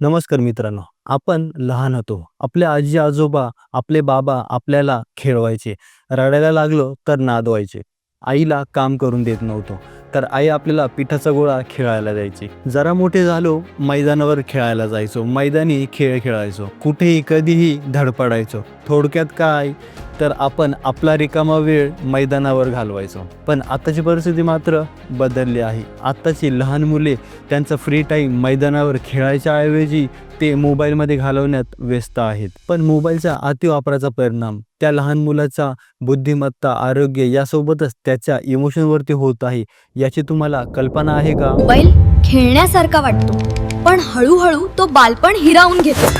नमस्कार मित्रांनो, आपण लहान होतो. आपले आजी-आजोबा, आपले बाबा आपल्याला खेळवायचे. रडायला लागलो तर नादवायचे. आईला काम करून देत नव्हतो, तर आई आपल्याला पिठाचा गोळा खेळायला द्यायची. जरा मोठे झालो, मैदानावर खेळायला जायचो. मैदानी खेळ खेळायचो. कुठेही कधीही धडपडायचो. थोडक्यात काय, तर आपण आपला रिकामा वेळ मैदानावर घालवायचो. पण आताची परिस्थिती मात्र बदलली आहे. आत्ताची लहान मुले त्यांचा फ्री टाईम मैदानावर खेळायच्या ऐवजी ते मोबाईलमध्ये घालवण्यात व्यस्त आहेत. पण मोबाईलच्या अतिवापराचा परिणाम त्या लहान मुलाचा बुद्धिमत्ता, आरोग्य यासोबतच त्याच्या इमोशनवरती होत आहे. याची तुम्हाला कल्पना आहे का? मोबाईल खेळण्यासारखा वाटतो, पण हळूहळू तो बालपण हिरावून घेतो.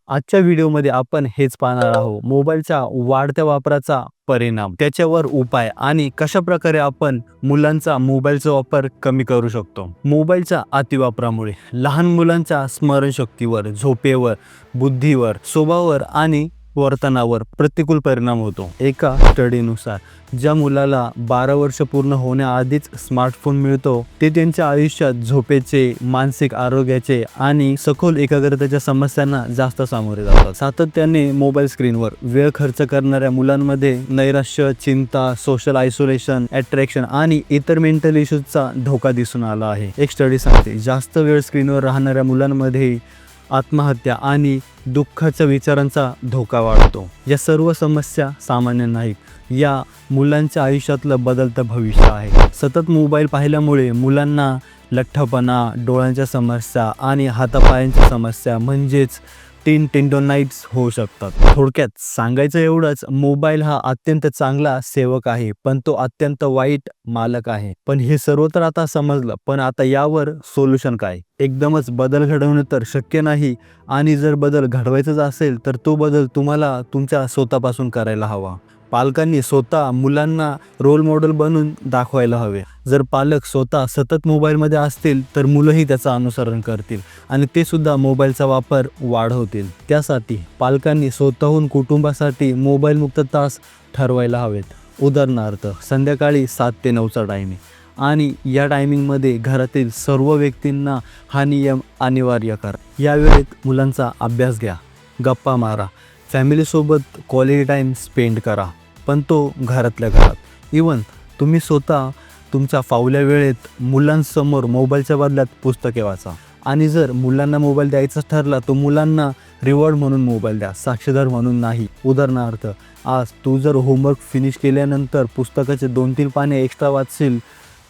आजच्या व्हिडिओमध्ये आपण हेच पाहणार आहोत. मोबाईलच्या वाढत्या वापराचा परिणाम, त्याच्यावर उपाय आणि कशा प्रकारे आपण मुलांचा मोबाईलचा वापर कमी करू शकतो. मोबाईलच्या अतिवापरामुळे लहान मुलांच्या स्मरणशक्तीवर, झोपेवर, बुद्धीवर, स्वभावावर आणि वर्तनावर प्रतिकूल परिणाम होतो. एका स्टडीनुसार ज्या मुलाला 12 वर्ष पूर्ण होण्याआधीच स्मार्टफोन मिळतो, ते त्यांच्या आयुष्यात झोपेचे, मानसिक आरोग्याचे आणि सखोल एकाग्रतेच्या समस्यांना जास्त सामोरे जातात. सातत्याने मोबाईल स्क्रीनवर वेळ खर्च करणाऱ्या मुलांमध्ये नैराश्य, चिंता, सोशल आयसोलेशन, अट्रॅक्शन आणि इतर मेंटल इश्यूजचा धोका दिसून आला आहे. एक स्टडी सांगते, जास्त वेळ स्क्रीनवर राहणाऱ्या मुलांमध्ये आत्महत्या आणि दुःखाच्या विचारांचा धोका वाढतो. या सर्व समस्या सामान्य नाहीत. या मुलांच्या आयुष्यातलं बदलतं भविष्य आहे. सतत मोबाईल पाहिल्यामुळे मुलांना लठ्ठपणा, डोळ्यांच्या समस्या आणि हातापायांच्या समस्या म्हणजेच टेंडोनाइट्स होऊ शकतात. थोडक्यात सांगायचं एवढंच, मोबाईल हा अत्यंत चांगला सेवक आहे, पण तो अत्यंत वाईट मालक आहे. पण हे सर्व तर आता समजलं, पण आता यावर सोल्युशन काय? एकदमच बदल घडवणं तर शक्य नाही, आणि जर बदल घडवायचाच असेल तर तो बदल तुम्हाला तुमच्या स्वतःपासून करायला हवा. पालकांनी स्वतः मुलांना रोल मॉडेल बनून दाखवायला हवे. जर पालक स्वतः सतत मोबाईलमध्ये असतील तर मुलंही त्याचं अनुसरण करतील आणि ते सुद्धा मोबाईलचा वापर वाढवतील. त्यासाठी पालकांनी स्वतःहून कुटुंबासाठी मोबाईलमुक्त तास ठरवायला हवेत. उदाहरणार्थ, संध्याकाळी 7 ते 9चा टायमिंग, आणि या टायमिंगमध्ये घरातील सर्व व्यक्तींना हा नियम अनिवार्य करा. या वेळेत मुलांचा अभ्यास घ्या, गप्पा मारा, फॅमिलीसोबत क्वालिटी टाईम स्पेंड करा, पण तो घरातल्या घरात. इवन तुम्ही स्वतः तुमच्या फावल्या वेळेत मुलांसमोर मोबाईलच्या बदल्यात पुस्तके वाचा. आणि जर मुलांना मोबाईल द्यायचाच ठरला तर मुलांना रिवॉर्ड म्हणून मोबाईल द्या, साक्षीदार म्हणून नाही. उदाहरणार्थ, आज तू जर होमवर्क फिनिश केल्यानंतर पुस्तकाचे 2-3 पाने एक्स्ट्रा वाचशील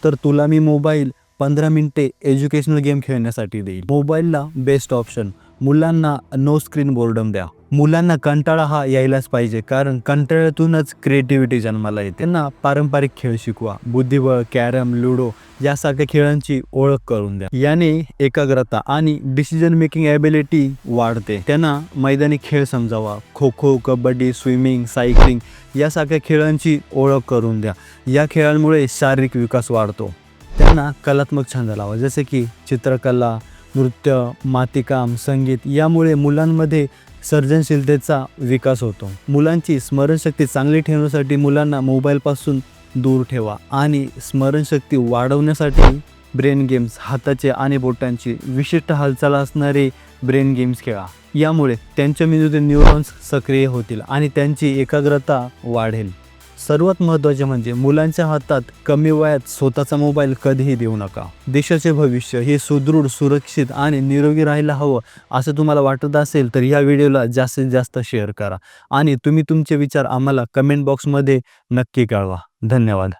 तर तुला मी मोबाईल 15 मिनिटे एज्युकेशनल गेम खेळण्यासाठी देईल. मोबाईलला बेस्ट ऑप्शन, मुलांना नो स्क्रीन बोर्डम द्या. मुलांना कंटाळा हा यायलाच पाहिजे, कारण कंटाळ्यातूनच क्रिएटिव्हिटी जन्माला येते. त्यांना पारंपरिक खेळ शिकवा. बुद्धिबळ, कॅरम, लुडो यासारख्या खेळांची ओळख करून द्या. याने एकाग्रता आणि डिसिजन मेकिंग ॲबिलिटी वाढते. त्यांना मैदानी खेळ समजावा. खो खो, कबड्डी, स्विमिंग, सायकलिंग यासारख्या खेळांची ओळख करून द्या. या खेळांमुळे शारीरिक विकास वाढतो. त्यांना कलात्मक छंद लावा, जसे की चित्रकला, नृत्य, मातीकाम, संगीत. यामुळे मुलांमध्ये सर्जनशीलतेचा विकास होतो. मुलांची स्मरणशक्ती चांगली ठेवण्यासाठी मुलांना मोबाईलपासून दूर ठेवा, आणि स्मरणशक्ती वाढवण्यासाठी ब्रेन गेम्स, हाताचे आणि बोटांची विशिष्ट हालचाल असणारे ब्रेन गेम्स खेळा. यामुळे त्यांच्या मेंदूतील न्यूरॉन्स सक्रिय होतील आणि त्यांची एकाग्रता वाढेल. सर्वात महत्त्वाचे म्हणजे मुलांच्या हातात कमी वयात स्वतःचा मोबाईल कधीही देऊ नका. देशाचे भविष्य हे सुदृढ, सुरक्षित आणि निरोगी राहायला हवं असं तुम्हाला वाटत असेल तर या व्हिडिओला जास्तीत जास्त शेअर करा, आणि तुम्ही तुमचे विचार आम्हाला कमेंट बॉक्समध्ये नक्की कळवा. धन्यवाद.